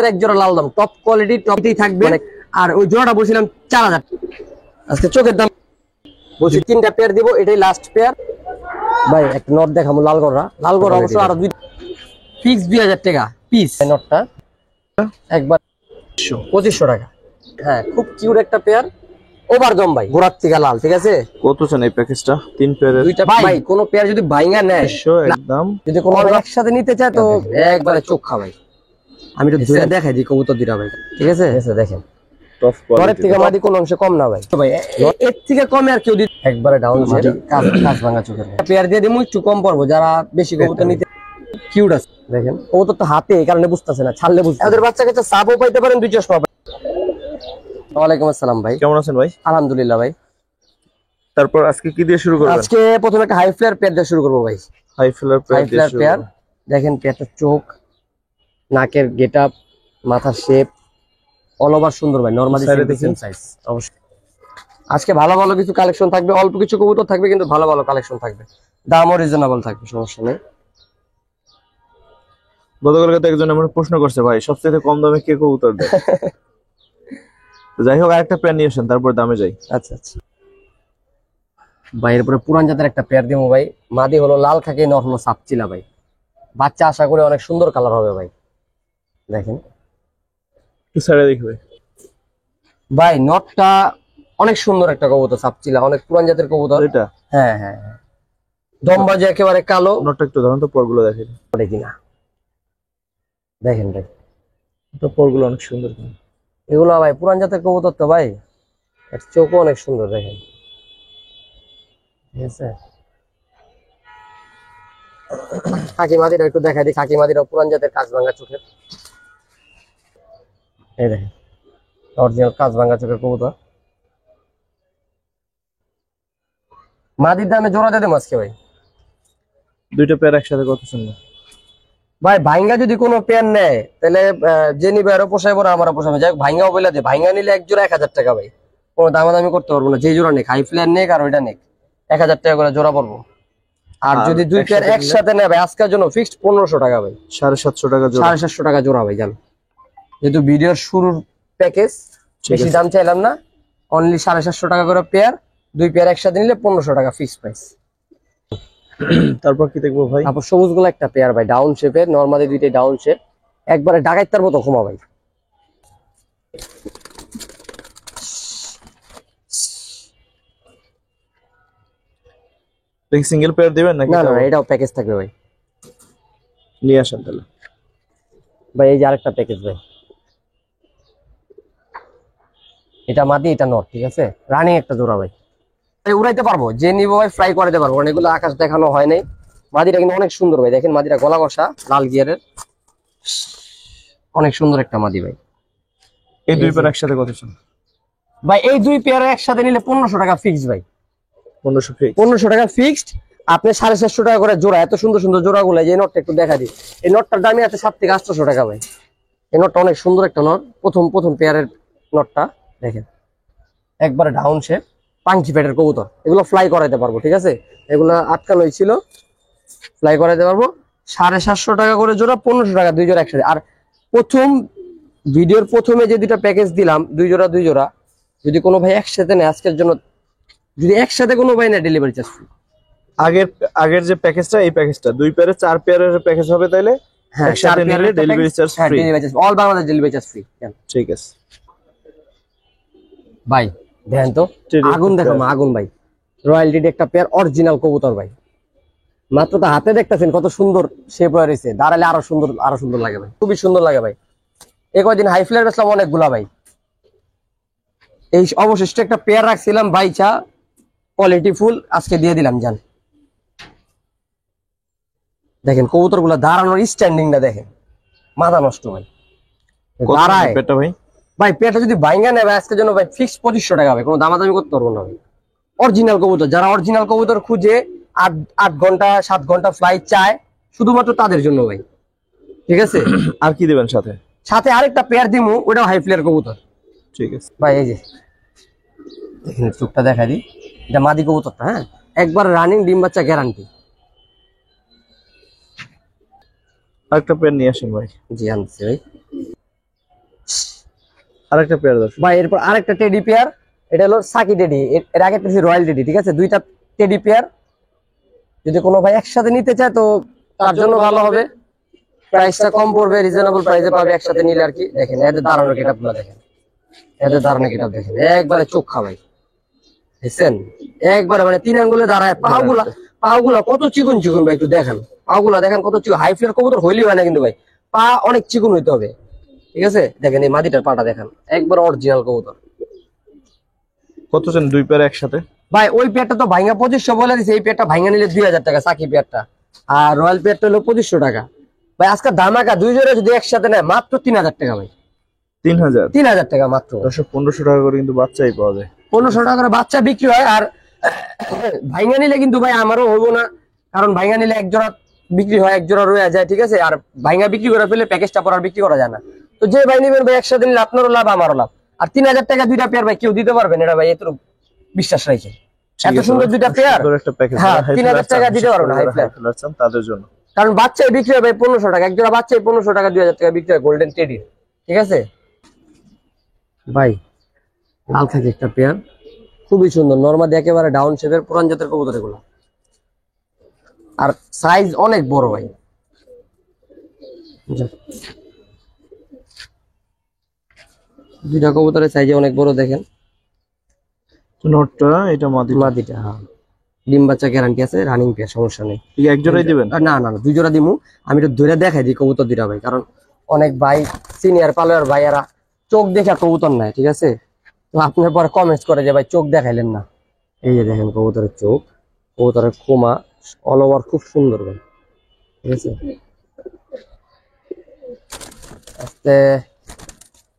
এক জোড়া লাল দাম টপ কোয়ালিটি টপই থাকবে। আর ওই জোড়াটা বলছিলাম 4000। আজকে চোখের দাম বলছি 3টা পেয়ার দিব, এটাই লাস্ট পেয়ার ভাই। একটা নট দেখাবো লাল গড়া অবশ্য আর দুই ফিক্স 2000 টাকা পিস। নটটা একবার 2500 টাকা। হ্যাঁ খুব কিউট একটা পেয়ার, ওভার দম ভাই, গোড়ার থেকে লাল। ঠিক আছে, কত চান এই প্যাকেজটা? 3 পেয়ারের দুইটা ভাই। কোন পেয়ার যদি ভাইঙ্গা নেয় একদম, যদি কোনো একসাথে নিতে চায় তো একবারে চোখ খাওয়াই। আমি তো ধরে দেখাই দিই কবুতর দিরা ভাই। ঠিক আছে দেখেন, টপ ঘরের থেকে মাদি কোন অংশে কম না ভাই। ভাই এর থেকে কমে আর কেউ দিতে একবারে ডাউন কাজ ভাঙা চোখের পেয়ার দিয়ে দিমু, একটু কম পড়বো যারা বেশি কবুতর নিতে। কিউট আছে দেখেন, কবুতর তো হাতে এই কারণে বুঝতেছে না, ছাড়লে বুঝতে। ওদের বাচ্চা কাছে সাপও পাইতে পারেন, 2 চশমা। ওয়ালাইকুম আসসালাম ভাই, কেমন আছেন ভাই? আলহামদুলিল্লাহ ভাই। তারপর আজকে কি দিয়ে শুরু করবেন? আজকে প্রথমে একটা হাই ফ্লেয়ার পেয়ার দিয়ে শুরু করবো ভাই। হাই ফ্লেয়ার পেয়ার দেখেন, পেয়ারটার চোখ, নাকের গেটআপ, মাথার শেপ অল ওভার সুন্দর ভাই। নরমালি সেম সাইজ অবশ্যই। আজকে ভালো ভালো কিছু কালেকশন থাকবে, অল্প কিছু কবুতর থাকবে কিন্তু ভালো ভালো কালেকশন থাকবে, দামও রিজনেবল থাকবে, সমস্যা নেই। গতকালকে তো একজন আমার প্রশ্ন করছে ভাই সবচেয়ে কম দামে কে কবুতর দেয়। যাই হোক আরেকটা পেয়ার নিয়ে আসেন, তারপর দামে যাই। আচ্ছা ভাই, এরপরে পুরান জাতের একটা পেয়ার দিব ভাই। মাদি হলো লাল খাকি, নর হলো সাপচিলা ভাই। বাচ্চা আশা করি অনেক সুন্দর কালার হবে ভাই। দেখেন ছেড়ে দেখবে ভাই, নটটা অনেক সুন্দর একটা কবুতর, সাপচিলা, অনেক পুরান জাতের কবুতর এটা। হ্যাঁ দমবাজি একেবারে কালো। নটটা একটু ধরুন তো, পরগুলো দেখেন কিনা দেখেন ভাই, তো পরগুলো অনেক সুন্দর। এগুলো ভাই পুরান জাতের কবুতর তো ভাই, এর চোখও অনেক সুন্দর দেখেন। ঠিক আছে, খাকি মাদিরা একটু দেখাই দিই। খাকি মাদিরা পুরান জাতের কাজ ভাঙা চোখের, এই দেখেন অরিজিনাল কাজ ভাঙা চোখের কবুতর। মাদির দামে জোড়া দিয়ে দেবো আজকে ভাই। 2টা পেয়ার একসাথে কত শুনবো ভাই? ভাইঙ্গা যদি কোনো পেয়ার নেয় তাহলে যে নিবে আরো পোষাইবো না, আমারও পোষাবে। যাই হোক ভাইঙ্গাও বলে দে, ভাইঙ্গা নিলে এক জোড়া 1000 টাকা ভাই। কোনো দামাদামি করতে পারবো না, যে জোড়া নেক, হাই ফ্লেয়ার নেক আর ওইটা নেক, 1000 টাকা করে জোড়া পড়বো। আর যদি 2 পেয়ার একসাথে নেয় ভাই, আজকের জন্য ফিক্সড 1500 টাকা ভাই। 750 টাকা জোড়া। 750 টাকা জোড়া ভাই জান। যেহেতু ভিডিওর শুরুর প্যাকেজ, বেশি দাম চাইলাম না, অনলি 750 টাকা করে পেয়ার। 2 পেয়ার একসাথে নিলে 1500 টাকা ফিক্সড প্রাইস। তারপর কি দেখবো ভাই? তারপর সবুজ গুলো একটা পেয়ার ভাই, ডাউন শেপের, নরমালি দুইটাই ডাউন শেপ, একবারে ডাকাইতার মতো ঘুমা ভাই। দেখি সিঙ্গেল পেয়ার দিবেন নাকি? না এটাও প্যাকেজ থাকবে ভাই। নিয়ে আসেন তাহলে ভাই। এই যে আরেকটা প্যাকেজ ভাই, এটা মাদি, এটা নর। ঠিক আছে, রানিং একটা জোড়া ভাই। উড়াইতে পারবো, যে নিবো ভাই ফ্লাই করাতে পারবো, কারণ এগুলো আকাশ দেখানো হয় নাই। মাদিটা কিন্তু অনেক সুন্দর ভাই, দেখেন মাদিটা গলা কষা, লাল গিয়ারের, অনেক সুন্দর একটা মাদি ভাই। এই 2 পেয়ার একসাথে কত শুন ভাই? এই 2 পেয়ার একসাথে নিলে 1500 টাকা ফিক্সড ভাই। 1500 টাকা ফিক্সড। আপনি 750 টাকা করে জোড়া, এত সুন্দর সুন্দর জোড়া গুলো। এই নটটা একটু দেখা দিই, এই নটটার দামই আছে 7 থেকে 800 টাকা ভাই। এই নটটা অনেক সুন্দর একটা নট, প্রথম পেয়ারের নটটা দেখেন, একবারে ডাউন শেপ, পাঙ্কি পেটের কবুতর। এগুলো ফ্লাই করাইতে পারবো। ঠিক আছে, এগুলো আটকানোই ছিল, ফ্লাই করাইতে পারবো। 750 টাকা করে জোড়া, 1500 টাকা 2 জোড়া একসাথে। আর প্রথম ভিডিওর প্রথমে যে 2টা প্যাকেজ দিলাম, 2 জোড়া, যদি কোনো ভাই একসাথে নেয় আজকের জন্য, যদি একসাথে কোনো ভাই না, ডেলিভারি চার্জ ফ্রি। আগের যে প্যাকেজটা, এই প্যাকেজটা 2 পেয়ারে 4 পেয়ারের প্যাকেজ হবে তাইলে। হ্যাঁ, একসাথে নিলে delivery charge free. All Bangladesh delivery charge free. ঠিক আছে ভাই। দেখেন তো আগুন, দেখো আগুন ভাই, রয়্যালটি একটা পেয়ার, অরিজিনাল কবুতর ভাই। মাত্র তো হাতে দেখতেছেন কত সুন্দর শেপ হয়েছে, দাঁড়ালে আরো সুন্দর লাগে ভাই, খুবই সুন্দর লাগে ভাই। এই কয়দিন হাই ফ্লেয়ার বেসলাম অনেকগুলা ভাই, এই অবশিষ্ট একটা পেয়ার রাখছিলাম ভাই, চা কোয়ালিটি ফুল, আজকে দিয়ে দিলাম জান। দেখেন কবুতর গুলা দাঁড়ানোর স্ট্যান্ডিংটা দেখেন, মাথা নষ্ট ভাই। দাঁড়ায় পেটা ভাই, ভাই পেটা যদি বাইঙ্গা নেবে আজকের জন্য ভাই ফিক্স 2500 টাকা হবে, কোনো দামাদামি করতে পারবো না ভাই। অরিজিনাল কবুতর, যারা অরিজিনাল কবুতর খুঁজে 8 ঘন্টা 7 ঘন্টা ফ্লাইট চায়, শুধুমাত্র তাদের জন্য ভাই। ঠিক আছে, আর কি দিবেন সাথে? সাথে আরেকটা পেয়ার দিমু, ওটাও হাই ফ্লেয়ার কবুতর। ঠিক আছে ভাই। এই যে দেখেন চোখটা দেখা দিই, এটা মাদি কবুতরটা। হ্যাঁ, একবার রানিং, ডিম বাচ্চা গ্যারান্টি। আরেকটা পেয়ার নিয়ে আসেন ভাই। জি আনছি ভাই। আরেকটা পেয়ার দর্শক। ভাই এরপর আরেকটা টেডি পেয়ার, এটা হলো সাকি টেডি, এর আগে রয়্যাল টেডি, ঠিক আছে? দুইটা টেডি পেয়ার যদি কোনো ভাই একসাথে নিতে চায় তো তার জন্য ভালো হবে, প্রাইসটা কম পড়বে, রিজনেবল প্রাইসে পাবে একসাথে নিলে আর কি। দেখেন এদের দাঁড়ানো কিতাবগুলো দেখেন, এদের দাঁড়ানো কিতাব দেখেন, একবারে চোখা ভাই, দেখছেন? একবারে মানে 3 আঙ্গুলে দাঁড়ায়, পাগুলা কত চিকন চিকন ভাই, একটু দেখেন পাগুলা দেখেন কত চিকন। হাই ফ্লেয়ার কবুতর হইলেই হয় না কিন্তু ভাই, পা অনেক চিকন হইতে হবে, ঠিক আছে? দেখেন এই মাদিটার পাটা দেখেন, একবার অরিজিনাল কবুতর। কত চান দুই পেয়ার একসাথে? ভাই ওই পেয়ারটা তো ভাইঙ্গা 2500 বলে দিছে, এই পেয়ারটা ভাইঙ্গা নিলে 2000 টাকা সাকি পেয়ারটা, আর রয়্যাল পেয়ারটা হলো 2500 টাকা। ভাই আজকে ধামাকা, দুই জোড়া যদি একসাথে নেয় মাত্র 3000 টাকা ভাই, 3000। 3000 টাকা মাত্র। দর্শক 1500 টাকা করে কিন্তু বাচ্চাই পাওয়া যায়। 1500 টাকা করে বাচ্চা বিক্রি হয়। আর ভাইঙ্গা নিলে কিন্তু ভাই আমারও হবো না, কারণ ভাইঙ্গা নিলে এক জোড়া বিক্রি হয়, এক জোড়া রয়ে যায়, ঠিক আছে? আর ভাইঙ্গা বিক্রি করে ফেলে প্যাকেজটা পর আর বিক্রি করা যায় না। তো যে ভাই নিবেন ভাই একসাথে নিলে আপনারও লাভ আমারও লাভ। আর 3000 টাকা দুইটা পেয়ার ভাই কেউ দিতে পারবেন? এটা ভাই এত বিশ্বাস রাখে, এত সুন্দর দুইটা পেয়ার, একটা প্যাকেজ। হ্যাঁ 3000 টাকা দিতে পারবো না হাই ফ্লায়ার তাদের জন্য, কারণ বাচ্চাই বিক্রি হয় ভাই 1500 টাকা, এক জোড়া বাচ্চাই 1500 টাকা 2000 টাকা বিক্রি হয় গোল্ডেন টেডি, ঠিক আছে? ভাই লাল খাকি একটা পেয়ার, খুবই সুন্দর, নরমাদি একেবারে ডাউন শেপের পুরান জাতের কবুতর এগুলো, আর সাইজ অনেক বড় ভাই। দুইটা কবুতরের সাইজে অনেক বড়, দেখেন নোটটা এটা মাদিটা, হ্যাঁ ডিম বাচ্চা গ্যারান্টি আছে, রানিং পেয়ার, সমস্যা নেই। এক জোড়াই দিবেন? না না না, দুই জোড়া দিমু। আমি তো ধরে দেখাই দিই কবুতর দুইটা ভাই, কারণ অনেক ভাই সিনিয়র পালোয়ার ভাইয়ারা চোখ দেখে কবুতর নাই, ঠিক আছে? তো আপনার পরে কমেন্টস করে যে ভাই চোখ দেখাইলেন না। এই যে দেখেন কবুতরের চোখ, কবুতরের খোমা অল ওভার খুব সুন্দর ভাই, ঠিক আছে? আস্তে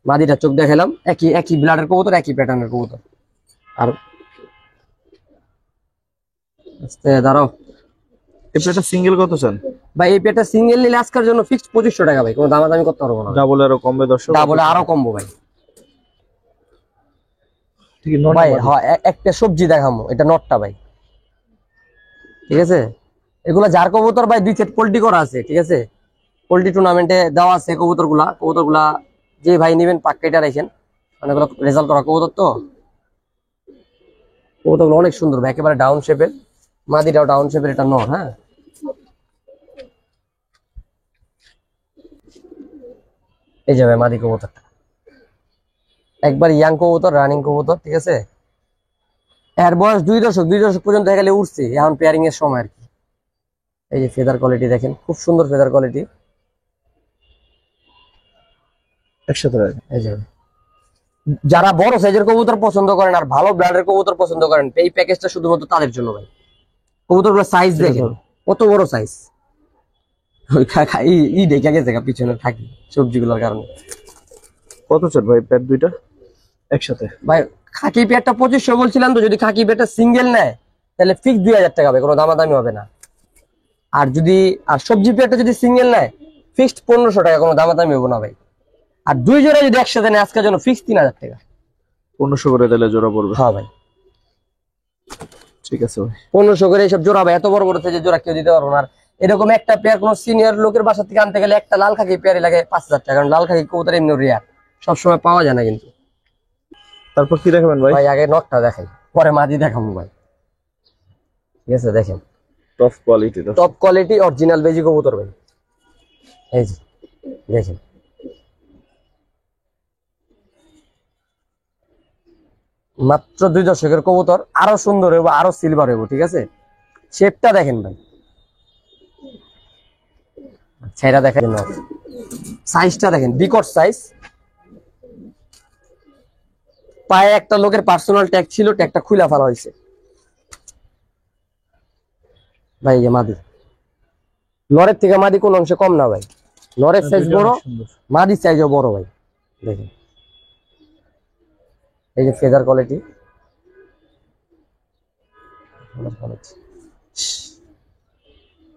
মাদিটা চোখ দেখাইলাম, একই একই ব্লাডের কবুতর, একই প্যাটার্নের কবুতর। আর আস্তে দাঁড়াও, এই পেয়ারটা সিঙ্গেল কত চান? ভাই এই পেয়ারটা সিঙ্গেল নিলে আজকের জন্য ফিক্সড 2500 টাকা ভাই, কোনো দামাদামি করতে পারবো না। ডাবল আরো কমবে দর্শক? ডাবল আরো কমবো ভাই। ঠিক আছে ভাই হ্যাঁ একটা সবজি দেখামো, এটা নটটা ভাই, ঠিক আছে? এগুলা যার কবুতর ভাই 2 সেট পোল্ট্রি করা আছে, ঠিক আছে? পোল্ট্রি টুর্নামেন্টে দেওয়া আছে কবুতরগুলা যে ভাই নেবেন পাক্কা এটা রাখেন, মানে এগুলো রেজাল্ট করা কবুতর, তো কবুতরগুলো অনেক সুন্দর ভাই, একেবারে ডাউন শেপের, মাদিটাও ডাউন শেপের, এটা নর। হ্যাঁ এই যে ভাই মাদি কবুতরটা, একবার ইয়াং কবুতর, রানিং কবুতর, ঠিক আছে? এর বয়স 2 দশক পর্যন্ত গেলে উঠছে, এখন পেয়ারিং এর সময় আর কি। এই যে ফেদার কোয়ালিটি দেখেন, খুব সুন্দর ফেদার কোয়ালিটি। একসাথে রাখেন। এই যে যারা বড় সাইজের কবুতর পছন্দ করেন আর ভালো ব্র্যান্ডের কবুতর পছন্দ করেন, এই প্যাকেজটা শুধুমাত্র তাদের জন্য ভাই। কবুতরগুলোর সাইজ দেখেন কত বড় সাইজ, ওই দেখে গেছে পিছনে থাকি সবজিগুলোর কারণে। কত চান ভাই প্যাড দুইটা একসাথে? ভাই খাকি পেয়ারটা 2500 বলছিলাম, তো যদি খাকি পেয়ারটা সিঙ্গেল নেয় তাহলে ফিক্স 2000 টাকা হবে, কোনো দামাদামি হবে না। আর সবজি পেয়ারটা যদি সিঙ্গেল নেয় ফিক্সড 1500 টাকা, কোনো দামাদামি হবে না ভাই। আর দুই জোড়া যদি একসাথে নেয় আজকের জন্য ফিক্স 3000 টাকা। 1500 করে দিলে জোড়া পড়বে? হ্যাঁ ভাই ঠিক আছে ভাই, 1500 করে এইসব জোড়া ভাই, এত বড় বড় সাইজের জোড়া কেউ দিতে পারবো না। আর এরকম একটা পেয়ার কোনো সিনিয়র লোকের বাসা থেকে আনতে গেলে একটা লাল খাকি পেয়ারই লাগে 5000 টাকা, কারণ লাল খাকি কবুতর এমনি রেয়ার, সবসময় পাওয়া যায় না কিন্তু। তারপর কি দেখাবেন ভাই? ভাই আগে নটটা দেখাই, পরে মাদি দেখাবো ভাই, ঠিক আছে? দেখেন টপ কোয়ালিটি অরিজিনাল বেজি কবুতর ভাই, এই যে দেখেন মাত্র 2 দশকের কবুতর, আরো সুন্দর হইব, আরো সিলভার হইব, ঠিক আছে? শেপটা দেখেন ভাই, ছেড়া দেখেন, সাইজটা দেখেন বিকট সাইজ। পায়ে একটা লোকের পার্সোনাল ট্যাগ ছিল, ট্যাগটা খুলে ফেলা হয়েছে ভাই। এই যে মাদি, নরের থেকে মাদি কোন অংশে কম না ভাই, নরের সাইজ বড়, মাদির সাইজও বড় ভাই, দেখেন এই যে ফেদার কোয়ালিটি।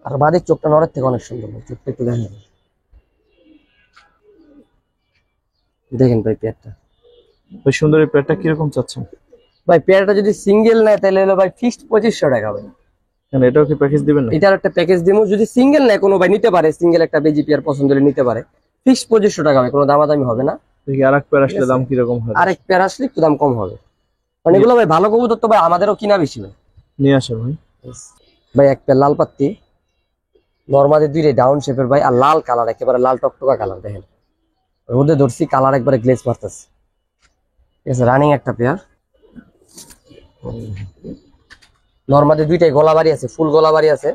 আর মাদির চোখটা নরের থেকে অনেক সুন্দর, চোখটা একটু দেখেন, দেখেন ভাই পেয়ারটা, ওই সুন্দর এই প্যাডটা কিরকম চাচ্ছেন ভাই? পেয়ারটা যদি সিঙ্গেল নেয় তাহলে হলো ভাই ফিক্সড 2500 টাকা ভাই। এটাও কি প্যাকেজ দিবেন না? এটার একটা প্যাকেজ দিমু, যদি সিঙ্গেল নেয় কোনো ভাই নিতে পারে, সিঙ্গেল একটা বেজি পেয়ার পছন্দ হলে নিতে পারে, ফিক্সড 2500 টাকা ভাই, কোনো দামাদামি হবে না। দেখি আরেক পেয়ার আসলে দাম কিরকম হয় আরেক পেয়ার আসলে একটু দাম কম হবে, মানে এগুলো ভাই ভালো কবুতর তো ভাই আমাদেরও কিনা বেশি ভাই। নিয়ে আসো ভাই। ভাই এক পেয়ার লাল পাত্তি নরমালি দুইটা ডাউন শেপের ভাই, আর লাল কালার একেবারে লাল টকটকা কালার দেখেন, ওর মধ্যে ধরছি কালার একবারে গ্লেজ মারতেছে, ঠিক আছে। রানিং একটা পেয়ার, নরমালি দুইটাই গলাবাড়ি আছে, ফুল গলাবাড়ি আছে।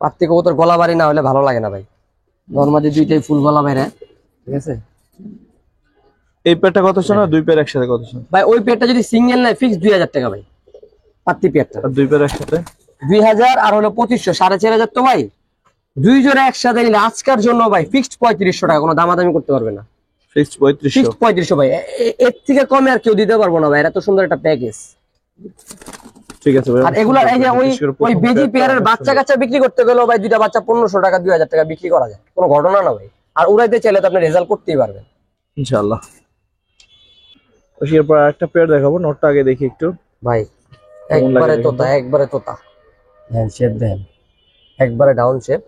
পাত্তি কবুতর গলাবাড়ি না হলে ভালো লাগে না ভাই, নরমালি দুইটাই ফুল গলা বাইরে, ঠিক আছে। এই পেয়ারটা কত শোনা, দুই পেয়ার একসাথে কত শোনা? ভাই ওই পেয়ারটা যদি সিঙ্গেল নেয় ফিক্স 2000 টাকা ভাই, পাত্তি পেয়ারটা আর দুই পেয়ার একসাথে 2000, আর হলো 2500, 4500 তো ভাই। দুই জোড়া একসাথে নিলে আজকের জন্য ভাই ফিক্সড 3500 টাকা, কোনো দামাদামি করতে পারবে না। ফিক্সড 3500। ফিক্সড 3500 ভাই, এর থেকে কমে আর কেউ দিতে পারবো না ভাই, এত সুন্দর একটা প্যাকেজ। ঠিক আছে ভাই। আর এগুলা এই যে ওই বেজি পেয়ারের বাচ্চা কাচ্চা বিক্রি করতে গেলেও ভাই দুইটা বাচ্চা 1500 টাকা 2000 টাকা বিক্রি করা যায়, কোনো ঘটনা না ভাই। আর উড়াইতে চাইলে তো আপনি রেজাল্ট করতেই পারবেন ইনশাআল্লাহ। এরপর আরেকটা পেয়ার দেখাবো, নোটটা আগে দেখি একটু ভাই। কেমন লাগে একবারে দেখুন তোতা, একবারে তোতা, দেন শেপ দেন, একবারে ডাউন শেপ,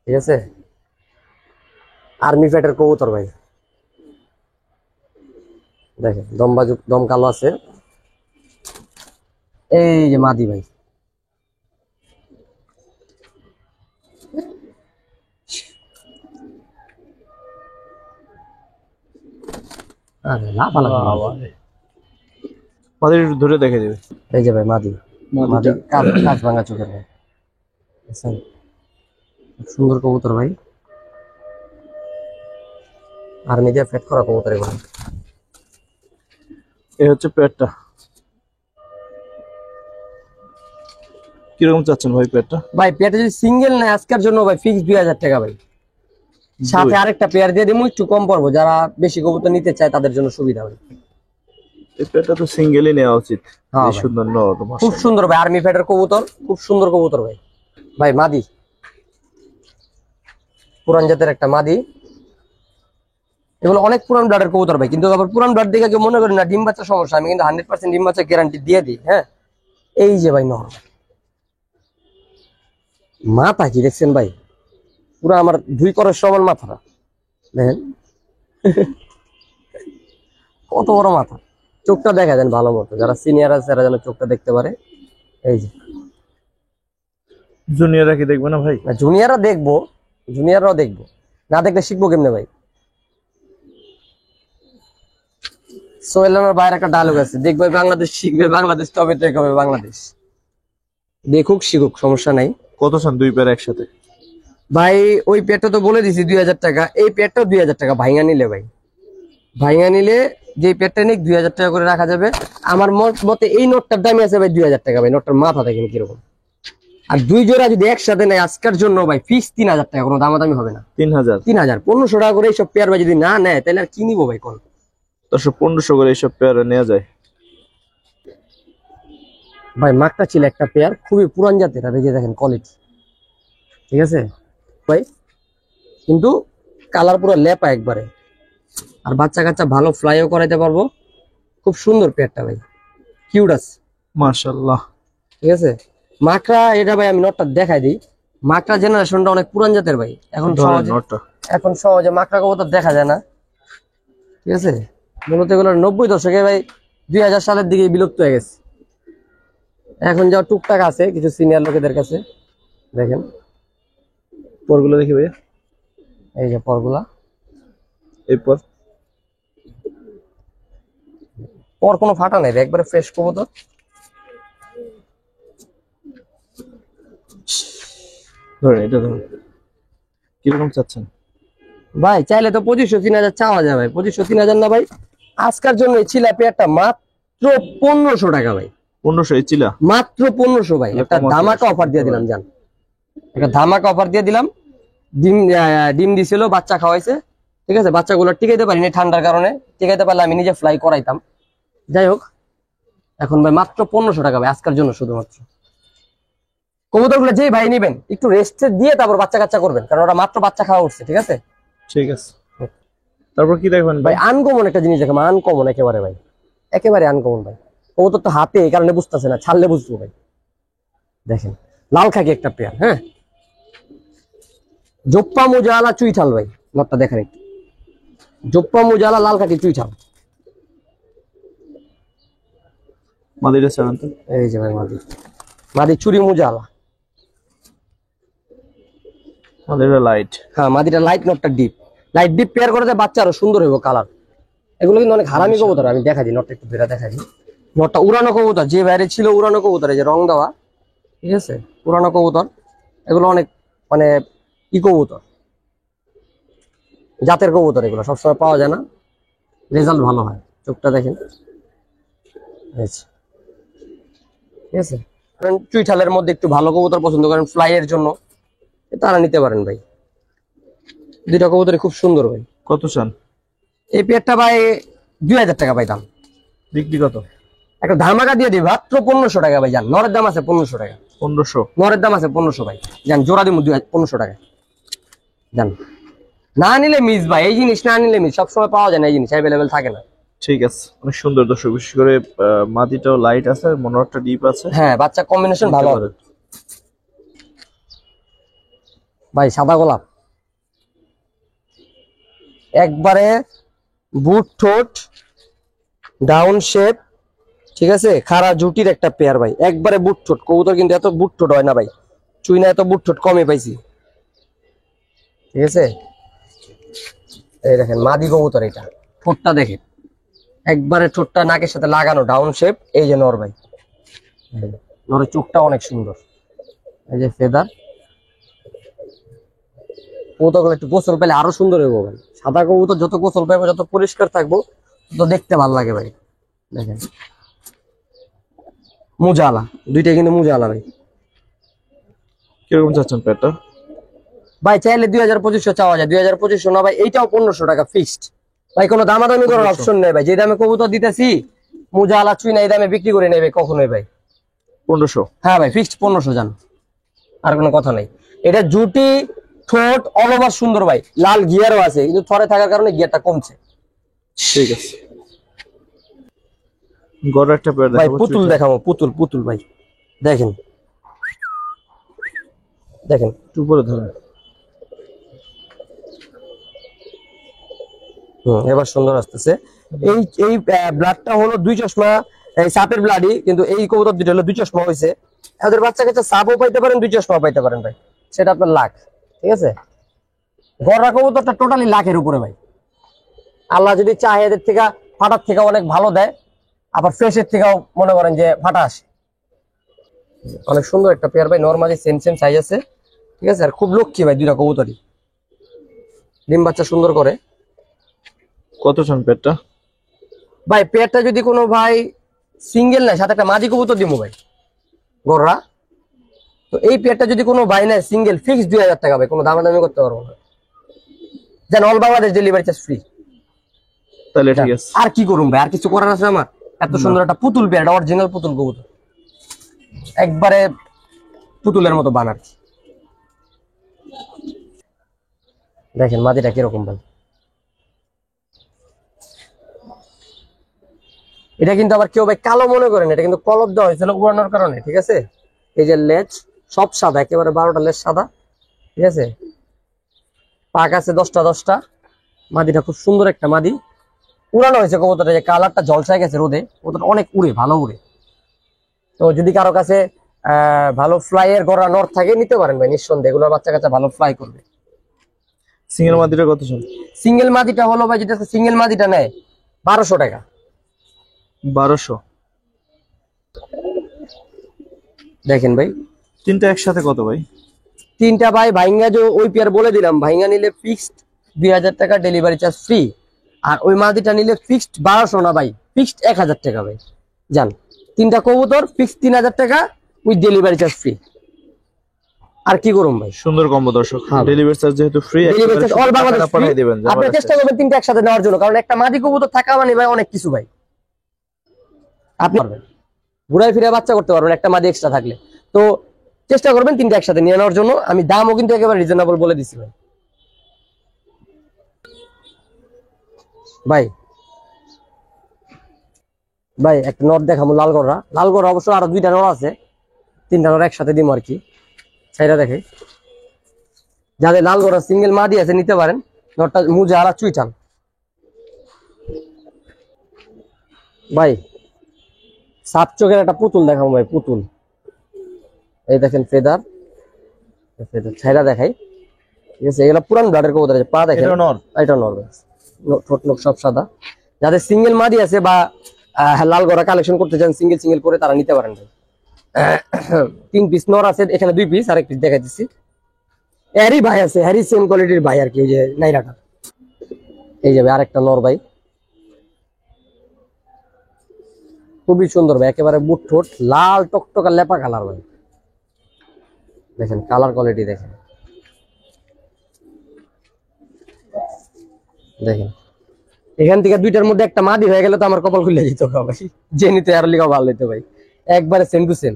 ঠিক আছে। আর্মি ফ্যাটের কবুতর ভাই, দেখেন দম কালো আছে। এই যে মাদি ভাই, আরে লাফালাফি না। আমাদের একটু ধরে দেখে দিবে। এই যে ভাই মাদি, মাদি কাজ ভাঙা চোখের ভাই, বুঝছেন? খুব সুন্দর কবুতর ভাই, আর্মি দিয়ে ফেট করা কবুতর এগুলো। এই হচ্ছে পেয়ারটা, কিরকম চাচ্ছেন ভাই পেয়ারটা? ভাই পেয়ারটা যদি সিঙ্গেল নেয় আজকের জন্য ভাই ফিক্স 2000 টাকা ভাই, সাথে আরেকটা পেয়ার দিয়ে দিমু, একটু কম পড়বো, যারা বেশি কবুতর নিতে চায় তাদের জন্য সুবিধা ভাই। এই পেয়ারটা তো সিঙ্গেলই নেওয়া উচিত। হ্যাঁ এই ভাই। সুন্দর নর, খুব সুন্দর ভাই, আর্মি ফ্যাটের কবুতর, খুব সুন্দর কবুতর ভাই। ভাই মাদি, পুরান জাতের একটা মাদি, এগুলো অনেক পুরান ব্লাডের কবুতর ভাই, কিন্তু আবার পুরান ব্লাড দেখে কেউ মনে করেন না ডিম বাচ্চা সমস্যা, আমি কিন্তু 100% ডিম বাচ্চা গ্যারান্টি দিয়ে দিই। হ্যাঁ, এই যে ভাই নর, মাথা কি দেখছেন ভাই, পুরো আমার 2 করোর সমান মাথা দেখেন, কত বড় মাথা। চোখটা দেখা দেন ভালো মতো, যারা সিনিয়র আছে তারা যেন চোখটা দেখতে পারে। এই যে জুনিয়ররা কি দেখবে না ভাই? জুনিয়ররা দেখবো, জুনিয়ররাও দেখবো, না দেখলে শিখবো কেমনে ভাই। সোহেল রানার বাইরে একটা ডায়লগ আছে, দেখবে বাংলাদেশ, শিখবে বাংলাদেশ, তবে তো হবে বাংলাদেশ। দেখুক শিখুক, সমস্যা নাই। কত চান দুই পেয়ার একসাথে? ভাই ওই পেয়ারটা তো বলে দিছি 2000 টাকা, এই পেয়ারটাও 2000 টাকা ভাইঙা নিলে ভাই, ভাইঙা নিলে যে পেয়ারটা নিক 2000 টাকা করে রাখা যাবে। আমার মতে এই নোটটার দামই আছে ভাই 2000 টাকা ভাই, নোটটার মাথা দেখেন কিরকম। আর দুই জোড়া যদি একসাথে নেয় আজকের জন্য ভাই ফিক্স 3000 টাকা, কোনো দামাদামি হবে না। 3000 1500 টাকা করে এইসব পেয়ার ভাই যদি না নেয় তাহলে আর কি নিবো ভাই কোন। 1500 করে এইসব পেয়ার নেওয়া যায় ভাই মাকটা ছিল একটা পেয়ার, খুবই পুরান জাতের, আর এই যে দেখেন কোয়ালিটি, ঠিক আছে ভাই, কিন্তু কালার পুরো লেপা একবারে, আর বাচ্চা কাচ্চা ভালো ফ্লাইও করাইতে পারবো। খুব সুন্দর পেয়ারটা ভাই, কিউট আছে মাশাআল্লাহ। ঠিক আছে। মাকড়া এটা ভাই আমি নটটা দেখাই দিই, মাকড়া জেনারেশনটা অনেক পুরান জাতের ভাই, এখন সহজে মাকড়া কবুতর দেখা যায় না, ঠিক আছে। মূলত এগুলো 90 দশকে ভাই 2000 সালের দিকে বিলুপ্ত হয়ে গেছে, এখন যা টুকটাক আছে কিছু সিনিয়র লোকেদের কাছে। দেখেন পরগুলো দেখি ভাই, এই যে পরগুলা, এরপর পর কোনো ফাটা নাই, একবারে ফ্রেশ কবুতর। ধরেন এটা ধরেন, কিরকম চাচ্ছেন ভাই চাইলে তো 2500-3000 চাওয়া যায় ভাই, 2500-3000 না ভাই, আজকের জন্য ছিল পেয়ারটা মাত্র 1500 টাকা ভাই, 1500 এই চিলা মাত্র 1500 ভাই। একটা ধামাকা অফার দিয়ে দিলাম, জান একটা ধামাকা অফার দিয়ে দিলাম। ডিম দিছিল, বাচ্চা খাওয়াইছে, ঠিক আছে। বাচ্চাগুলো টিকাইতে পারিনি ঠান্ডার কারণে, টিকাইতে পারলে আমি নিজে ফ্লাই করাইতাম। যাই হোক, এখন ভাই মাত্র 1500 টাকা ভাই আজকের জন্য শুধুমাত্র। কবুতরগুলো যেই ভাই নিবেন একটু রেস্ট দিয়ে তারপর বাচ্চা কাচ্চা করবেন, কারণ ওরা মাত্র বাচ্চা খাওয়া উঠছে, ঠিক আছে। ঠিক আছে, তারপর কি দেখবেন ভাই আনকমন একটা জিনিস দেখেন, আনকমন একেবারে ভাই, একেবারে আনকমন ভাই। কবুতর তো হাতে এই কারণে বুঝতেছে না, ছাড়লে বুঝবো ভাই। দেখেন লাল খাকি একটা পেয়ার, হ্যাঁ, জোপ্পা মোজালা চুইঠাল ভাই, নটটা দেখেন একটু, জোপ্পা মুজালা লাল কাঠি চুইঠাল। মাদিটা ছাড়েন তো। এই যে ভাই মাদি, মাদি চুরি মুজালা। মাদিটা লাইট। হ্যাঁ মাদিটা লাইট, নটটা ডিপ। লাইট ডিপ পেয়ার করে দেয়, বাচ্চা আরো সুন্দর হইব কালার। এগুলো কিন্তু অনেক হারামি কবুতর, আমি দেখা দিই নটটা একটু বেরা দেখা দিই। নটটা উড়ানো কবুতর, যে বাইরে ছিল উড়ানো কবুতর, এই যে রং দেওয়া, ঠিক আছে, উড়ানো কবুতর। এগুলো অনেক মানে ই কবুতর, জাতের কবুতর, এগুলো সবসময় পাওয়া যায় না, রেজাল্ট ভালো হয়। চোখটা দেখেন, ঠিক আছে। চুইঠালের মধ্যে একটু ভালো কবুতর পছন্দ করেন ফ্লাই এর জন্য, তারা নিতে পারেন ভাই। দুইটা কবুতর খুব সুন্দর ভাই। কত চান? এই পেয়ারটা ভাই 2000 টাকা ভাই দাম। বিক্রি কত? একটা ধামাকা দিয়ে দিই মাত্র 1500 টাকা ভাই। যান, নরের দাম আছে 1500 টাকা। 1500? নরের দাম আছে 1500 ভাই। যান, জোড়া দিব 1500 টাকা। যান, না নিলে মিস ভাই, এই জিনিস না নিলে মিস। সবসময় পাওয়া যায় না এই জিনিস, অ্যাভেলেবেল থাকে না। ঠিক আছে, অনেক সুন্দর দর্শক, বিশেষ করে মাদিটাও লাইট আছে, মনোরটা ডিপ আছে। হ্যাঁ, বাচ্চা কম্বিনেশন ভালো হবে ভাই। সাদা গোলাপ, একবারে বুট ঠোঁট, ডাউন শেপ, ঠিক আছে, খাড়া জুটির একটা পেয়ার ভাই। একবারে বুট ঠোঁট কবুতর, কিন্তু এত বুট ঠোঁট হয় না ভাই। চুই না, এত বুট ঠোঁট কমই পাইছি, ঠিক আছে। এই দেখেন মাদি কবুতর, এটা ঠোঁটটা দেখেন, একবারে ঠোঁটটা নাকের সাথে লাগানো, ডাউন শেপ। এই যে নর ভাই, নরের চোখটা অনেক সুন্দর। এই যে ফেদার, কবুতরগুলো একটু গোসল পেলে আরো সুন্দর হইব ভাই। সাদা কবুতর যত গোসল পাইবো, যত পরিষ্কার থাকবো, তত দেখতে ভালো লাগে ভাই। দেখেন মুজালা, দুইটাই কিন্তু মুজালা ভাই। কিরকম চাচ্ছেন পেটটা? ভাই চাইলে 2000-2500 চাওয়া যায়। 2000-2500 না ভাই, এইটাও 1500 টাকা ফিক্সড ভাই। কোনো দামাদামি করার অপশন নেই ভাই। যে দামে কবুতর দিতেছি মুজালা চুই না, এই দামে বিক্রি করে নেবে কখনোই ভাই। 1500? হ্যাঁ ভাই, ফিক্সড 1500 জান, আর কোনো কথা নাই। এটা জুটি ঠোঁট অল ওভার সুন্দর ভাই। লাল গিয়ারও আছে, কিন্তু থরে থাকার কারণে গিয়ারটা কমছে। ঠিক আছে, গড় একটা পেয়ার ভাই দেখাবো। পুতুল দেখাবো, পুতুল পুতুল ভাই। দেখেন দেখেন, একটু উপরে ধরেন। এবার সুন্দর আসতেছে। এই এই ব্লাডটা হলো দুই চশমা, এই সাপের ব্লাডই, কিন্তু এই কবুতর দুটো হলো দুই চশমা হয়েছে। এদের বাচ্চা কাছে সাপও পাইতে পারেন, দুই চশমা পাইতে পারেন ভাই, সেটা আপনার লাখ, ঠিক আছে। গড়া কবুতরটা টোটালি লাখের উপরে ভাই। আল্লাহ যদি চাহে এদের থেকে ফাটার থেকে অনেক ভালো দেয়, আবার ফ্রেশের থেকেও মনে করেন যে ফাটা আসে। অনেক সুন্দর একটা পেয়ার ভাই, নরমালি সেম সেম সাইজ আছে, ঠিক আছে। আর খুব লক্ষ্মী ভাই, দুইটা কবুতরই ডিম বাচ্চা সুন্দর করে। কত চান পেটটা? ভাই পেয়ারটা যদি কোনো ভাই সিঙ্গেল নেয়, সাথে একটা মাদি কবুতর দিব ভাই গররা, তো এই পেয়ারটা যদি কোনো ভাই নেয় সিঙ্গেল, ফিক্স 2000 টাকা ভাই। কোনো দামাদামি করতে পারবো না। যেন all Bangladesh delivery charge free. তাহলে ঠিক আছে। আর কি করুন ভাই, আর কিছু করার আছে আমার? এত সুন্দর একটা পুতুল পেয়ার, অরিজিনাল পুতুল কবুতর, একবারে পুতুলের মতো বানার। দেখেন মাদিটা কিরকম ভাই। এটা কিন্তু আবার কেউ ভাই কালো মনে করেন, এটা কিন্তু কলপ দেওয়া হয়েছিল উড়ানোর কারণে, ঠিক আছে। এই যে লেজ সব সাদা, একেবারে 12টা লেজ সাদা, ঠিক আছে। পাক আছে 10টা 10টা। মাদিটা খুব সুন্দর একটা মাদি, উড়ানো হয়েছে কবুতরটা, যে কালারটা ঝলসায় গেছে রোদে। কবুতরটা অনেক উড়ে, ভালো উড়ে। তো যদি কারো কাছে ভালো ফ্লাই এর গড়া নর থাকে, নিতে পারেন ভাই নিঃসন্দেহে। এগুলোর বাচ্চা কাচ্চা ভালো ফ্লাই করবে। সিঙ্গেল মাদিটা কত চান? সিঙ্গেল মাদিটা হলো ভাই, যেটা সিঙ্গেল মাদিটা নেয় 1200 টাকা। 1200? দেখেন ভাই, তিনটা একসাথে কত ভাই? তিনটা ভাই ভাইঙ্গা, যে ওই পেয়ার বলে দিলাম, ভাইঙ্গা নিলে ফিক্সড 2000 টাকা, ডেলিভারি চার্জ ফ্রি। আর ওই মাদিটা নিলে ফিক্সড 1200 না ভাই, ফিক্সড 1000 টাকা ভাই। জান, তিনটা কবুতর ফিক্সড 3000 টাকা, উইথ ডেলিভারি চার্জ ফ্রি। আর কি করুন ভাই, সুন্দর কম্বো দর্শক। হ্যাঁ। ডেলিভারি চার্জ যেহেতু free, delivery charge all Bangladesh পাঠিয়ে দিবেন। আপনি চেষ্টা করবেন তিনটা একসাথে নেওয়ার জন্য, কারণ একটা মাদি কবুতর থাকা মানে ভাই অনেক কিছু ভাই। আপনি ঘুরাই ফিরে বাচ্চা করতে পারবেন একটা মাদি এক্সট্রা থাকলে। তো চেষ্টা করবেন তিনটা একসাথে নিয়ে নেওয়ার জন্য। আমি দামও কিন্তু একেবারে রিজনেবল বলে দিছি ভাই। ভাই ভাই একটা নট দেখাবো, লালগড়া। লালগড়া অবশ্য আরো দুইটা নট আছে, তিনটা নট একসাথে দিব আর কি। সেইটা দেখে, যাদের লালগড়া সিঙ্গেল মাদি আছে নিতে পারেন। নটটা মুজালা চুইটাল, ভাই সাপ চোখের একটা পুতুল দেখাবো ভাই, পুতুল। এই দেখেন ফেদার, ফেদার ছাইরা দেখাই, ঠিক আছে। এগুলো পুরান ব্লাডের কবুতর আছে, পা দেখেন, এটা নর। এটা নর ভাই। ঠোঁট নোক সব সাদা। যাদের সিঙ্গেল মাদি আছে বা লাল গড়া কালেকশন করতে চান সিঙ্গেল সিঙ্গেল করে, তারা নিতে পারেন ভাই। 3 পিস নর আছে, এখানে 2 পিস, আরেক পিস দেখা দিচ্ছি। হ্যারি ভাই আছে, হ্যারি সেম কোয়ালিটির ভাই আর কি, ওই যে নাইরাটা। এই যাবে আরেকটা নর ভাই, খুবই সুন্দর ভাই, একেবারে বুট ঠোঁট, লাল টকটকা লেপা কালার ভাই। দেখেন কালার কোয়ালিটি দেখেন, দেখেন। এখান থেকে দুইটার মধ্যে একটা মাদি হয়ে গেলে তো আমার কপাল খুলে যেত ভাই, যে নিতে আর লিখা ভালো হইতো ভাই, একবারে সেম টু সেম।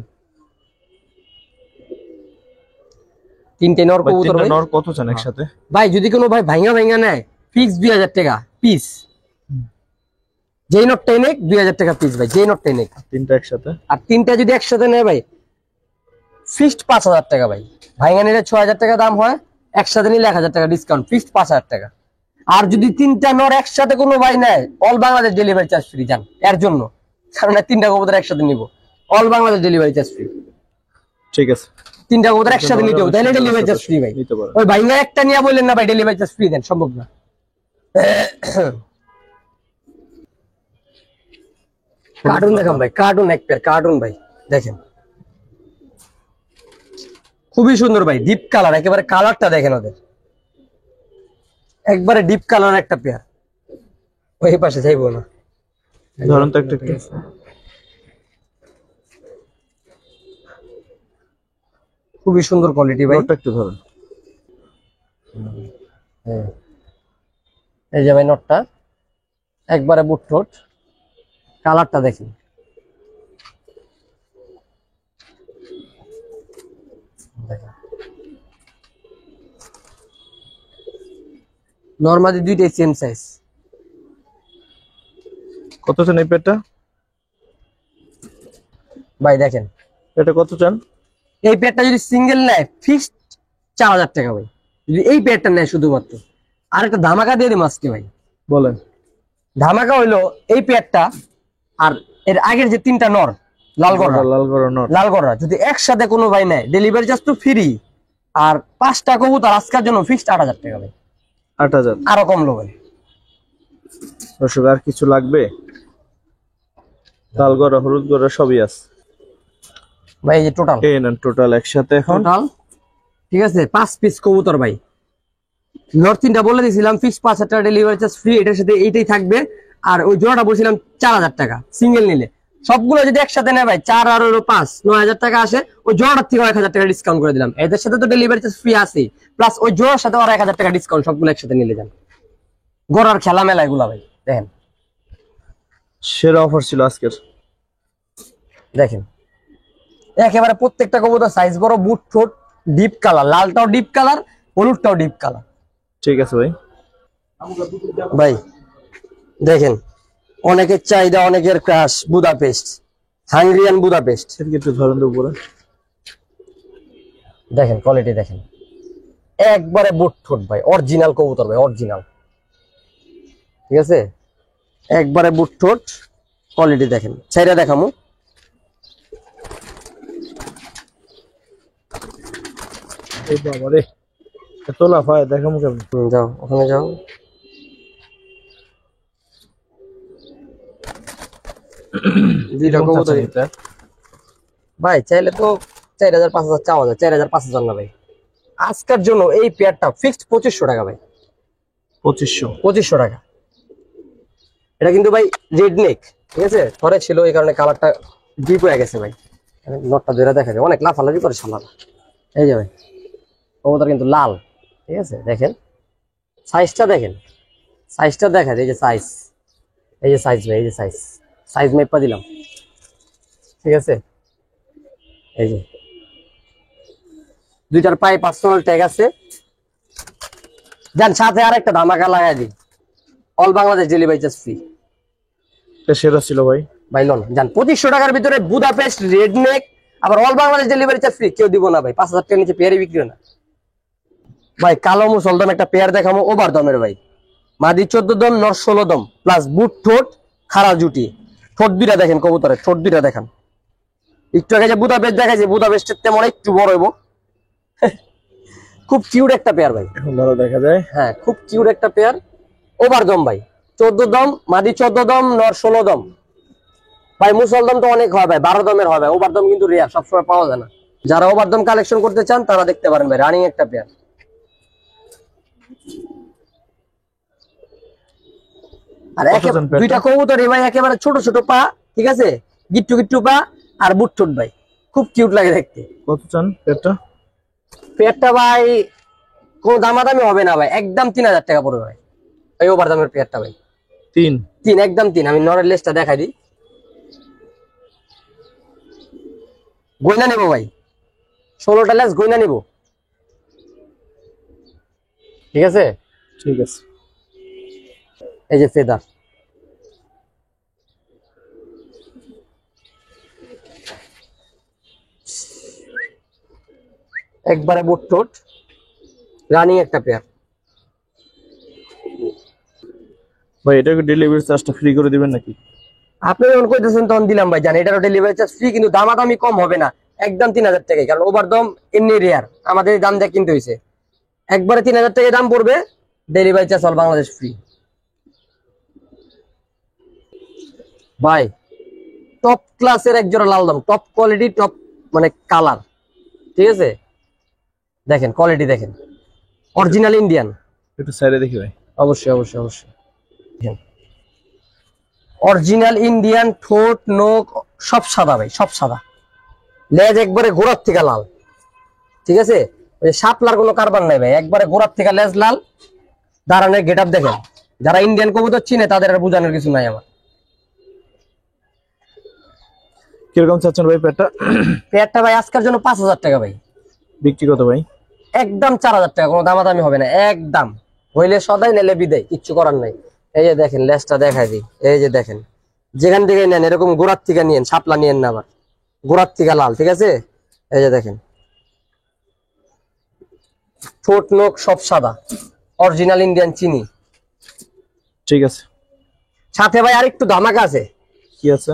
3টে নর ভাই কবুতর 3টা ভাই। নর কত চান একসাথে? ভাই যদি কোনো ভাই ভাইঙ্গা ভাইঙ্গা নেয়, ফিক্স 2000 টাকা পিস। যেই নটটাই নেক 2000 টাকা পিস ভাই, যেই নটটাই নেক। 3টা একসাথে? আর 3টা যদি একসাথে নেয় ভাই, ফিক্সড 5000 টাকা ভাই। ভাইঙ্গা নিলে 6000 টাকা দাম হয়, একসাথে নিলে 1000 টাকা ডিসকাউন্ট, ফিক্সড 5000 টাকা। আর যদি 3টা নর একসাথে কোনো ভাই নেয়, all Bangladesh delivery charge free জান এর জন্য, কারণ 3টা কবুতর একসাথে নিব, all Bangladesh delivery charge free. ঠিক আছে, 3টা কবুতর একসাথে নিতে হবে, তাহলে ডেলিভারি চার্জ ফ্রি ভাই। নিতে পারেন। ওই ভাইঙ্গা একটা নিয়ে বললেন না ভাই ডেলিভারি চার্জ ফ্রি দেন, সম্ভব না। কার্টুন দেখাম ভাই, কার্টুন এক পেয়ার, কার্টুন ভাই দেখেন, খুবই সুন্দর ভাই, ডিপ কালার, একেবারে কালারটা দেখেন ওদের, একবারে ডিপ কালার একটা পেয়ার। ওই পাশে যাইবো না, ধরুন তো একটা খুবই সুন্দর কোয়ালিটি ভাই। নটটা একটু ধরুন। হ্যাঁ। এই যে ভাই নটটা, একবারে বুট ঠোঁট, কালারটা দেখেন, নরমালি দুইটাই সেম সাইজ। কত চান এই পেটটা? ভাই দেখেন এটা কত চান? এই পেয়ারটা যদি সিঙ্গেল নেয় ফিক্সড 4000 টাকা ভাই, যদি এই পেয়ারটা নেয় শুধুমাত্র। আর একটা ধামাকা দিয়ে দিই আজকে ভাই, বলেন। ধামাকা হইলো এই পেয়ারটা আর এর আগের যে 3টা নর লালগড়া, লালগড়া নর, লালগড়া যদি একসাথে কোনো ভাই নেয়, ডেলিভারি চার্জ তো ফ্রি। আর 5টা কবুতর আজকের জন্য ফিক্সড 8000 টাকা ভাই, 8000। আরো কমলো ভাই। দর্শক আর কিছু লাগবে? লালগড়া, হলুদ গড়া সবই আছে ভাই এই যে টোটাল, এই নেন টোটাল একসাথে এখন। টোটাল ঠিক আছে 5 পিস কবুতর ভাই। নর 3টা বলে দিয়েছিলাম ফিক্সড 5000 টাকা ডেলিভারি চার্জ ফ্রি, এটার সাথে এইটাই থাকবে। আর ওই জোড়াটা বলছিলাম 4000 টাকা সিঙ্গেল নিলে। সবগুলো যদি একসাথে নেয় ভাই 4 আর 5 9000 টাকা আসে, ওই জোড়াটার থেকে 1000 টাকা ডিসকাউন্ট করে দিলাম। এদের সাথে তো ডেলিভারি চার্জ ফ্রি আছে, প্লাস ওই জোড়ার সাথে আর 1000 টাকা ডিসকাউন্ট, সবগুলো একসাথে নিলে যান। গড়ার খেলা মেলা এগুলা ভাই দেখেন, সেরা অফার ছিল আজকের। দেখেন একেবারে প্রত্যেকটা কবুতর সাইজ বড়, বুট ঠোঁট ডিপ কালার, লালটাও ডিপ কালার, হলুদটাও ডিপ কালার। ঠিক আছে ভাই। ভাই দেখেন অনেকের চাহিদা, অনেকের ক্রাশ, বুদাপেস্ট, হাঙ্গরিয়ান বুদাপেস্ট। এদিকে একটু ধরেন তো উপরে। দেখেন কোয়ালিটি দেখেন, একবারে বুট ঠোঁট ভাই, অরিজিনাল কবুতর ভাই, অরিজিনাল। ঠিক আছে, একবারে বুট ঠোঁট, কোয়ালিটি দেখেন। ছাইরা দেখামু, এই বাবা রে, এত লাফায় দেখামু কেমন? যাও ওখানে যাও। দুইটা কবুতর ভাই, চাইলে তো 4000 5000 চাওয়া যায়, 4000 5000 না ভাই। আজকের জন্য এই পেয়ারটা ফিক্সড 2500 টাকা ভাই, 2500 টাকা। এটা কিন্তু ভাই রেড নেক, ঠিক আছে, থরে ছিল এই কারণে কালারটা ডিপ হয়ে গেছে ভাই। নটটা ধরে দেখা যায়, অনেক লাফালাফি করে সালালা। এই যে ভাই কবুতর কিন্তু লাল, ঠিক আছে। দেখেন সাইজটা দেখেন, সাইজটা দেখা যায়, এই যে সাইজ, এই যে সাইজ ভাই, এই যে সাইজ, সাইজ মেপা দিলাম, ঠিক আছে। এই যে দুইটার পায়ে পার্সোনাল ট্যাগ আছে। যান সাথে আর একটা ধামাকা লাগাই দিই, all Bangladesh delivery charge free. এটা সেরা ছিল ভাই। ভাই লোন যান 2500 টাকার ভিতরে বুদাপেস্ট রেড নেক, আবার all Bangladesh delivery charge free, কেউ দিব না ভাই। 5000 টাকার নিচে পেয়ারই বিক্রি হয় না ভাই। কালো মুসলদম একটা পেয়ার দেখাবো, ওভার দমের ভাই, মাদি 14 দম, নর 16 দম, প্লাস বুট ঠোঁট, খাড়া জুটি। ঠোঁট দুইটা দেখেন কবুতরের, ঠোঁট দুইটা দেখেন। একটু আগে যে বুদাপেস্ট দেখাইছে, বুদাপেস্টের তেমন একটু বড় হইব। খুব কিউট একটা পেয়ার ভাই। এখন ভালো দেখা যায়। হ্যাঁ, খুব কিউট একটা পেয়ার। ওভার দম ভাই, 14 দম, মাদি 14 দম, নর 16 দম ভাই। মুসলদম তো অনেক হয় ভাই, 12 দমের হয় ভাই। ওভার দম কিন্তু রেয়ার, সবসময় পাওয়া যায় না। যারা ওভার দম কালেকশন করতে চান তারা দেখতে পারেন ভাই, রানিং একটা পেয়ার। আর দুইটা কবুতর ভাই একেবারে ছোট ছোট পা, ঠিক আছে, গিট্টু গিট্টু পা আর বুট ঠোঁট ভাই, খুব কিউট লাগে দেখতে। কত চান পেয়ারটা? পেয়ারটা ভাই কোনো দামাদামি হবে না ভাই, একদম 3000 টাকা পড়বে ভাই এই ওভার দামের পেয়ারটা ভাই। 3 একদম 3। আমি নরের লেজটা দেখাই দিই। গয়না নেবো ভাই, 16টা লেজ গয়না নিব, ঠিক আছে। ঠিক আছে। এই যে ফেদার, একবারে বুট ঠোঁট, রানিং একটা পেয়ার ভাই। এটাকে ডেলিভারি চার্জটা ফ্রি করে দিবেন নাকি? আপনি যখন কইতেছেন তখন দিলাম ভাই, জান এটারও ডেলিভারি চার্জ ফ্রি, কিন্তু দামাদামি কম হবে না, একদম 3000 টাকায়। কারণ ওভার দাম এমনি রেয়ার, আমাদের দাম দিয়ে কিনতে হয়েছে। একবারে 3000 টাকায় দাম পড়বে, delivery charge all Bangladesh free ভাই। টপ ক্লাসের এক জোড়া লাল দাম, টপ কোয়ালিটি, টপ মানে কালার, ঠিক আছে। দেখেন কোয়ালিটি দেখেন, অরিজিনাল ইন্ডিয়ান। একটু সাইডে দেখি ভাই। অবশ্যই অবশ্যই অবশ্যই। অরিজিনাল ইন্ডিয়ান, ঠোঁট নোক সব সাদা ভাই, সব সাদা। লেজ একবারে গোড়ার থেকে লাল, ঠিক আছে। ওই শাপলার কোনো কারবার নাই ভাই, একবারে গোড়ার থেকে লেজ লাল। দাঁড়ানোর গেট আপ দেখেন, যারা ইন্ডিয়ান কবুতর চিনে তাদের আর বোঝানোর কিছু নাই আমার। কিরকম চাচ্ছেন ভাই পেয়ারটা? পেয়ারটা ভাই আজকের জন্য 5000 টাকা ভাই। বিক্রি কত ভাই? একদম 4000 টাকা, কোনো দামাদামি হবে না, একদম। হইলে সদাই, নেলে বিদায়, কিচ্ছু করার নাই। এই যে দেখেন লেজটা দেখাই দিই, এই যে দেখেন, যেখান থেকে নেন এরকম গোড়ার থেকে নিয়েন, শাপলা নিয়েন না আবার, গোড়ার থেকে লাল, ঠিক আছে। এই যে দেখেন, ঠোঁট নোক সব সাদা, অরিজিনাল ইন্ডিয়ান চিনি। ঠিক আছে। সাথে ভাই আরেকটু ধামাকা আছে। কি আছে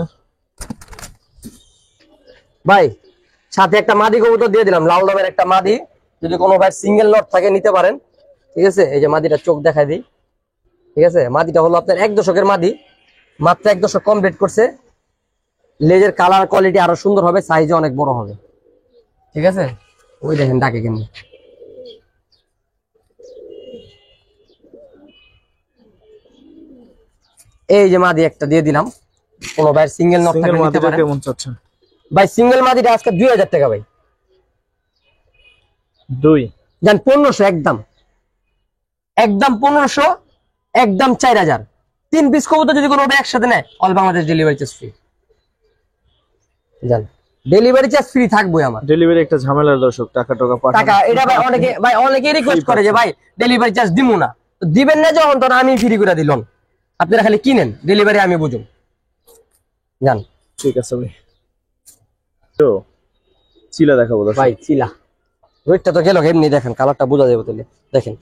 ভাই? সাথে একটা মাদি কবুতর দিয়ে দিলাম, লাল দমের একটা মাদি। যদি কোনো ভাই সিঙ্গেল লট থাকে নিতে পারেন, ঠিক আছে। এই যে মাদিটা চোখ দেখাই দিই, ঠিক আছে। মাদিটা হলো আপনার 1 দশকের মাদি, মাত্র 1 দশক কমপ্লিট করছে। লেজের কালার কোয়ালিটি আরো সুন্দর হবে, সাইজে অনেক বড় হবে, ঠিক আছে। ওই দেখেন ডাকে কেমনি। এই যে মাদি একটা দিয়ে দিলাম, কোনো ভাই সিঙ্গেল নট থাকে নিতে পারেন। কেমন চাচ্ছেন ভাই সিঙ্গেল মাদিটা আজকে 2000 টাকা ভাই। 2 জান 1500, একদম একদম 1500, একদম 4000। 3 পিস কবুতর যদি কোনো ভাই একসাথে নেয়, all Bangladesh delivery charge free. জান ডেলিভারি চার্জ ফ্রি থাকবে আমার। ডেলিভারি একটা ঝামেলার দর্শক, টাকা পাঠানো। টাকা এটা ভাই অনেকে রিকোয়েস্ট করে যে ভাই ডেলিভারি চার্জ দিমু না, তো দিবেন না যখন, তখন আমি ফ্রি করে দিলাম। আপনারা খালি কিনেন, ডেলিভারি আমি বুঝুন। জান ঠিক আছে ভাই। তো চিলা দেখাবো ভাই, চিলা ওইটা তো গেল, এমনি দেখেন কালারটা বোঝা যাবে তাহলে। দেখেন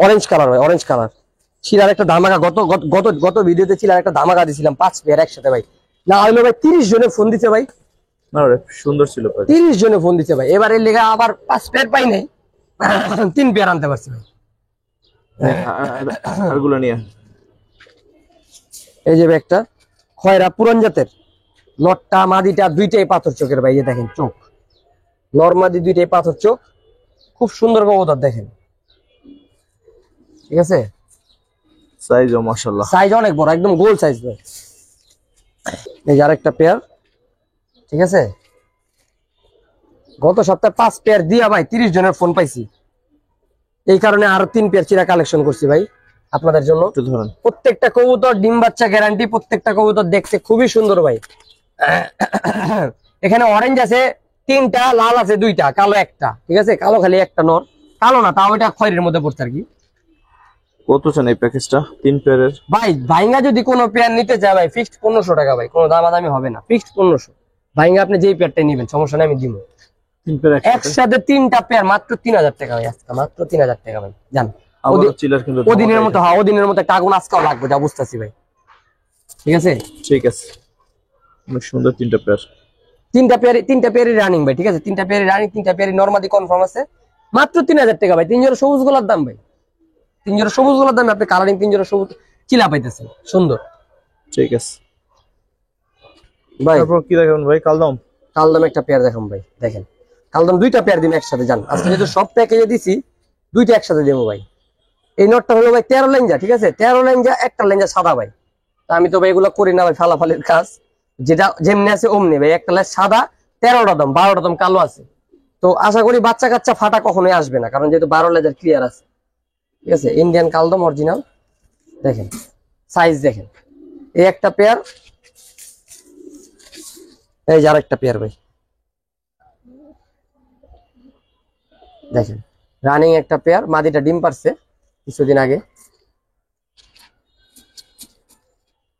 অরেঞ্জ কালার ভাই, অরেঞ্জ কালার। চিলার একটা ধামাকা, গত গত গত ভিডিওতে চিলার একটা ধামাকা দিছিলাম 5 পেয়ার একসাথে ভাই। না হইলো ভাই 30 জনে ফোন দিছে ভাই, না রে সুন্দর ছিল। 30 জনে ফোন দিছে ভাই। এবার এর লেগে আবার 5 পেয়ার পাই নাই, 3 পেয়ার আনতে পারছি ভাই। আরগুলো নিয়ে এই যে একটা খয়রা পুরান জাতের, নটটা মাদিটা দুইটাই পাথর চোখের ভাই। এই দেখেন চোখ, নরমাদি দুইটাই পাথর চোখ, খুব সুন্দর কবুতর দেখেন, ঠিক আছে। সাইজও মাশাআল্লাহ, সাইজ অনেক বড়, একদম গোল সাইজ ভাই। এই যে আরেকটা পেয়ার, ঠিক আছে। গত সপ্তাহে 5 পেয়ার দিয়া ভাই 30 জনের ফোন পাইছি, এই কারণে আরো 3 পেয়ার চিরা কালেকশন করছি ভাই আপনাদের জন্য। একটু ধরেন। প্রত্যেকটা কবুতর ডিম বাচ্চা গ্যারান্টি, প্রত্যেকটা কবুতর দেখতে খুবই সুন্দর ভাই। এখানে অরেঞ্জ আছে 3টা, লাল আছে 2টা, কালো 1টা, ঠিক আছে। কালো খালি একটা নর, কালো না তাও এটা খয়েরির মধ্যে পড়ছে আর কি। কত চান এই প্যাকেজটা 3 পেয়ারের? ভাই ভাইঙ্গা যদি কোনো পেয়ার নিতে চায় ভাই, ফিক্সড 1500 টাকা ভাই, কোনো দামাদামি হবে না, ফিক্সড 1500। ভাইঙ্গা আপনি যেই পেয়ারটাই নেবেন সমস্যা নেই, আমি দিব। 3 পেয়ার একসাথে 3টা পেয়ার মাত্র 3000 টাকা ভাই, আজকে মাত্র 3000 টাকা ভাই। জান চিলার কিন্তু ওদিনের মতো, হ্যাঁ ওদিনের মতো একটা আগুন আজকাও লাগবে, যা বুঝতেছি ভাই, ঠিক আছে। ঠিক আছে। অনেক সুন্দর তিনটা পেয়ার। তিনটা পেয়ারই রানিং ভাই, ঠিক আছে? তিনটা পেয়ারই রানিং, তিনটা পেয়ারই নরমাদি কনফার্ম আছে। মাত্র 3000 টাকা ভাই, 3 জোড়া সবুজ গোলার দাম ভাই। 3 জোড়া সবুজ গোলার দামে আপনি কালারিং 3 জোড়া সবুজ চিলা পাইতেছেন, সুন্দর। ঠিক আছে ভাই তারপর কি দেখাবেন ভাই? কালদম। কালদম একটা পেয়ার দেখাম ভাই, দেখেন কালদম দুইটা পেয়ার দিন একসাথে যান। আজকে যেহেতু সব প্যাকেজে দিছি, দুইটা একসাথে দেবো ভাই। এই নটটা হলো ভাই 13 লেঞ্জা, ঠিক আছে? 13 লেঞ্জা, একটা লেঞ্জা সাদা ভাই। তা আমি তো ভাই এগুলো করি না ভাই, ফালাফালির কাজ। যেটা যেমনি আছে অমনি ভাই, একটা লেজ সাদা, 13টা দাম, 12টা দাম কালো আছে। তো আশা করি বাচ্চা কাচ্চা ফাটা কখনোই আসবে না, কারণ যেহেতু 12 লেজার ক্লিয়ার আছে, ঠিক আছে? ইন্ডিয়ান কালদম অরিজিনাল, দেখেন সাইজ দেখেন। এই একটা পেয়ার, এই যে আরেকটা পেয়ার ভাই, দেখেন রানিং একটা পেয়ার। মাদিটা ডিম পারছে কিছুদিন আগে।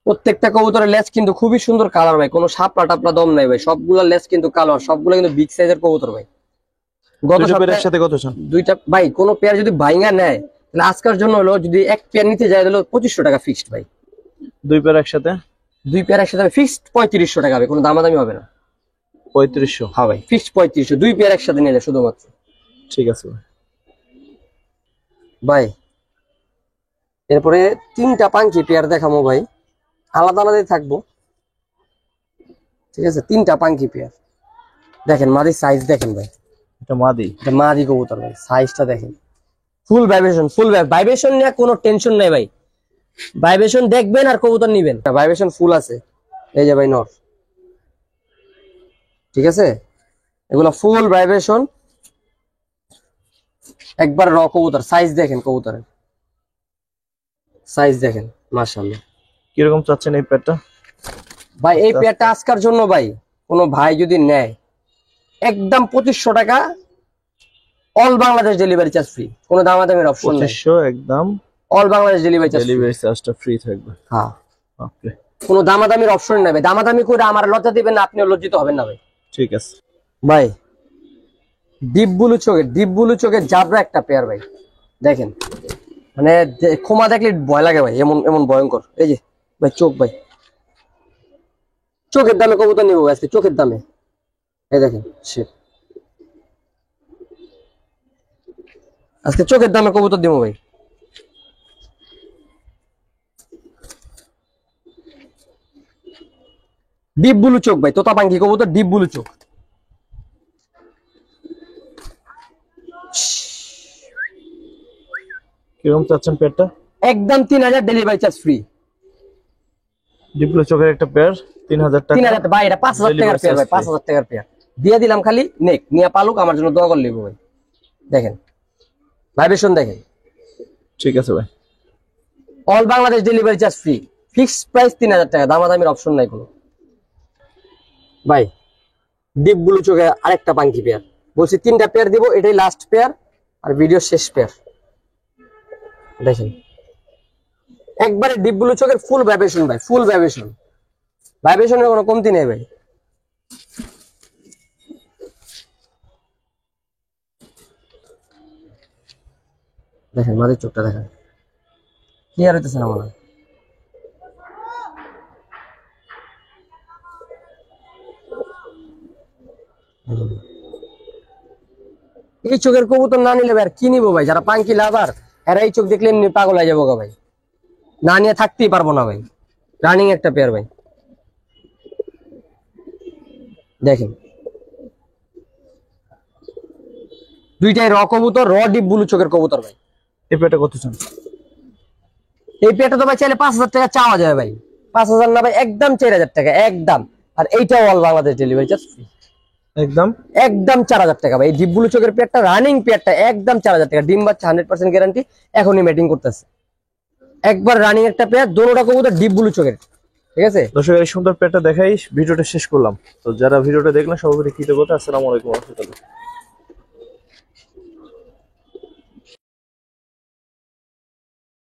প্রত্যেকটা কবুতরের লেজ কিন্তু খুবই সুন্দর কালার ভাই, কোনো সাপলা টাপলা দম নাই ভাই। সবগুলা লেজ কিন্তু কালার, সবগুলো কিন্তু বিগ সাইজের কবুতর ভাই। গত দুইটা পেয়ার সপ্তাহে একসাথে কত চান? দুইটা ভাই, কোনো পেয়ার যদি ভাইঙ্গা নেয় তাহলে আজকের জন্য হলো, যদি এক পেয়ার নিতে যায় তাহলে 2500 টাকা ফিক্সড ভাই। দুই পেয়ার একসাথে দুই পেয়ার একসাথে ফিক্সড 3500 টাকা হবে, কোনো দামাদামি হবে না। 3500। হ্যাঁ ভাই, ফিক্সড 3500, দুই পেয়ার একসাথে নিলে শুধুমাত্র। ঠিক আছে ভাই। ভাই এরপরে তিনটা পাঙ্কি পেয়ার দেখাবো ভাই, আলাদা আলাদাই থাকবো, ঠিক আছে? তিনটা পাঙ্কি পেয়ার দেখেন, মাদির সাইজ দেখেন ভাই। এটা মাদি। এটা মাদি কবুতর ভাই, সাইজটা দেখেন। ফুল ভাইব্রেশন, ফুল ভাইব্রেশন নিয়ে কোনো টেনশন নাই ভাই। ভাইব্রেশন দেখবেন আর কবুতর নিবেন, ভাইব্রেশন ফুল আছে। এই যে ভাই নর, ঠিক আছে? এগুলো ফুল ভাইব্রেশন, একবার র কবুতর। সাইজ দেখেন কবুতরের, সাইজ দেখেন, মাশাআল্লাহ। কিরকম চাচ্ছেন এই পেয়ারটা? ভাই এই পেয়ারটা আজকের জন্য ভাই, কোনো ভাই যদি নেয় একদম 2500 টাকা, all Bangladesh delivery charge free, কোনো দামাদামির অপশন নাই। 2500 একদম, all Bangladesh delivery charge. Delivery চার্জটা ফ্রি থাকবে। হ্যাঁ, ওকে কোনো দামাদামির অপশন নাই ভাই। দামাদামি করে আমার লজ্জা দিবেন না, আপনিও লজ্জিত হবেন না ভাই। ঠিক আছে ভাই ডিপ ব্লু চোখের জাবরা একটা পেয়ার ভাই, দেখেন মানে ক্ষমা দেখলে ভয় লাগে ভাই, এমন এমন ভয়ঙ্কর। এই যে ভাই চোখ, ভাই চোখের দামে কবুতর নিবো আজকে, চোখের দামে। এই দেখেন সে আজকে চোখের দামে কবুতর দিব ভাই। ডিপ ব্লু চোখ ভাই, তোতা পাঙ্কি কবুতর, ডিপ ব্লু চোখ। কিরকম চাচ্ছেন পেয়ারটা? একদম 3000 ডেলিভারি চার্জ ফ্রি। ডিপ্লো চোখের একটা পেয়ার 3000 টাকা। 3000 ভাই, এটা 5000 টাকার পেয়ার ভাই, 5000 টাকার পেয়ার দিয়ে দিলাম। খালি নেক নিয়ে পালুক, আমার জন্য দোয়া করে লিখবো ভাই। দেখেন ভাইব্রেশন দেখেন। ঠিক আছে ভাই। All Bangladesh delivery charge free, fixed price 3000 টাকা, দামাদামির অপশন নাই কোনো। ভাই ডিপ ব্লু চোখে আরেকটা পাঙ্কি পেয়ার, বলছি তিনটা পেয়ার দিব, এটাই লাস্ট পেয়ার আর ভিডিও শেষ পেয়ার। দেখেন একবারে ডিপ ব্লু চোখের ফুল ভাইব্রেশন ভাই, ফুল ভাইব্রেশন, ভাইব্রেশনের কোনো কমতি নেই ভাই। দেখেন মাদের চোখটা দেখেন, ক্লিয়ার হইতেছে না মনে হয়। এই চোখের কবুতর না নিলে ভাই আর কি নিবো ভাই? যারা পাঙ্কি লাভার এরা এই চোখ দেখলে এমনি পাগল হয়ে যাবো গা ভাই, না নিয়ে থাকতেই পারবো না ভাই। রানিং একটা পেয়ার ভাই, দেখেন দুইটাই র কবুতর, র ডিপ ব্লু চোখের কবুতর ভাই। এই পেয়ারটা কত চান? এই পেয়ারটা তো ভাই চাইলে 5000 টাকা চাওয়া যায় ভাই, 5000 না ভাই, একদম 4000 টাকা একদম। আর এইটাও all Bangladesh delivery charge free, একদম একদম 4000 টাকা ভাই। এই ডিপ ব্লু চোখের পেয়ারটা, রানিং পেয়ারটা একদম 4000 টাকা। ডিম বাচ্চা 100% গ্যারান্টি, এখনই মিটিং করতেছে। একবার রানিং একটা পেয়ার, দোনোটা কবুতর ডিপ ব্লু চোখের, ঠিক আছে? দর্শক এই সুন্দর পেয়ারটা দেখাই ভিডিওটা শেষ করলাম। তো যারা ভিডিওটা দেখলেন সবাই কৃতজ্ঞতা। আসসালামু আলাইকুম ওয়া রাহমাতুল্লাহ।